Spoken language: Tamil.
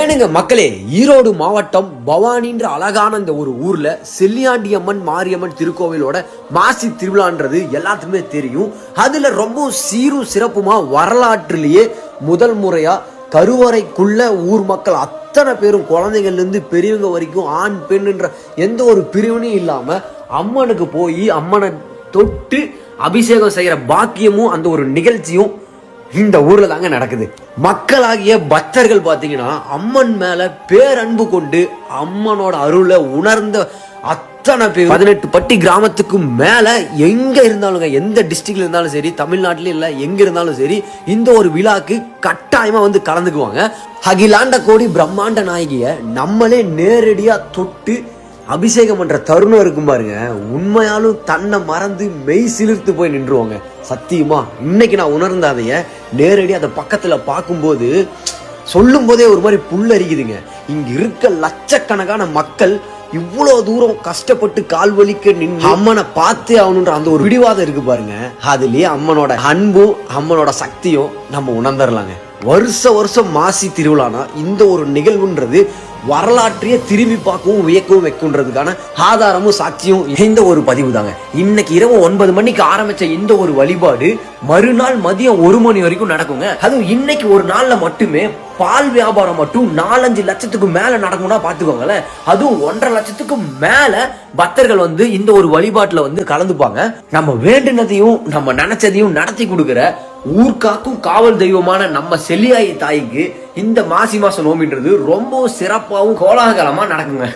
ஏனுங்க மக்களே, ஈரோடு மாவட்டம் பவானின்ற அழகான இந்த ஒரு ஊர்ல செல்லியாண்டியம்மன் மாரியம்மன் திருக்கோவிலோட மாசி திருவிழான்றது எல்லாத்துக்குமே தெரியும். அதுல ரொம்ப சீரும் சிறப்புமா வரலாற்றிலேயே முதல் முறையா கருவறைக்குள்ள ஊர் மக்கள் அத்தனை பேரும் குழந்தைகள்ல இருந்து பெரியவங்க வரைக்கும் ஆண் பெண்ணுன்ற எந்த ஒரு பிரிவினையும் இல்லாம அம்மனுக்கு போய் அம்மனை தொட்டு அபிஷேகம் செய்யற பாக்கியமும் அந்த ஒரு நிகழ்ச்சியும் இந்த ஊர்ல தாங்க நடக்குது. மக்களாகிய பக்தர்கள் பாத்தீங்கன்னா அம்மன் மேல பேரன்பு கொண்டு அம்மனோட அருளை உணர்ந்த அத்தனை பேர் 18 பட்டி கிராமத்துக்கு மேல எங்க இருந்தாலும், எந்த டிஸ்ட்ரிக்ட்ல இருந்தாலும் சரி, தமிழ்நாட்டில இல்ல எங்க இருந்தாலும் சரி, இந்த ஒரு விழாக்கு கட்டாயமா வந்து கலந்துக்குவாங்க. அகிலாண்ட கோடி பிரம்மாண்ட நாயகிய நம்மளே நேரடியா தொட்டு அபிஷேகம் பண்ற தருணம் இருக்கும் பாருங்க, உண்மையாலும் தன்னை மறந்து மெய் சிலிர்த்து போய் நின்றுவாங்க. சத்தியமா இன்னைக்கு நான் உணர்ந்தாதைய நேரடி அந்த பக்கத்துல பார்க்கும்போது சொல்லும் போதே ஒரு மாதிரி புல்லரிக்குதுங்க. இங்க இருக்க லட்சக்கணக்கான மக்கள் இவ்வளவு தூரம் கஷ்டப்பட்டு கால் வலிக்க நின்று அம்மனை பார்த்து அவனுன்ற அந்த ஒரு பிடிவாதம் இருக்கு பாருங்க, அதுலயே அம்மனோட அன்பும் அம்மனோட சக்தியும் நம்ம உணர்ந்துடலாங்க. வருஷம் மாசி திருவிழானா இந்த ஒரு நிகழ்வுன்றது வரலாற்றையே திரும்பி பார்க்கவும் வியக்கவும் வைக்கும்ன்றதுக்கான ஆதாரமும் சாட்சியும் இந்த ஒரு பதிவு தாங்க. இன்னைக்கு இரவு 9 மணிக்கு ஆரம்பிச்ச இந்த ஒரு வழிபாடு மறுநாள் மதியம் 1 மணி வரைக்கும் நடக்குங்க. அதுவும் இன்னைக்கு ஒரு நாள்ல மட்டுமே பால் வியாபாரம் மட்டும் 4-5 லட்சத்துக்கு மேல நடக்கும்னா பாத்துக்கோங்களேன். அதுவும் 1.5 லட்சத்துக்கு மேல பக்தர்கள் வந்து இந்த ஒரு வழிபாட்டுல வந்து கலந்துப்பாங்க. நம்ம வேண்டினதையும் நம்ம நினைச்சதையும் நடத்தி கொடுக்கிற ஊர்காக்கும் காவல் தெய்வமான நம்ம செல்லியாயி தாய்க்கு இந்த மாசி மாசம் நோம்பின்றது ரொம்ப சிறப்பாகவும் கோலாகலமா நடக்குங்க.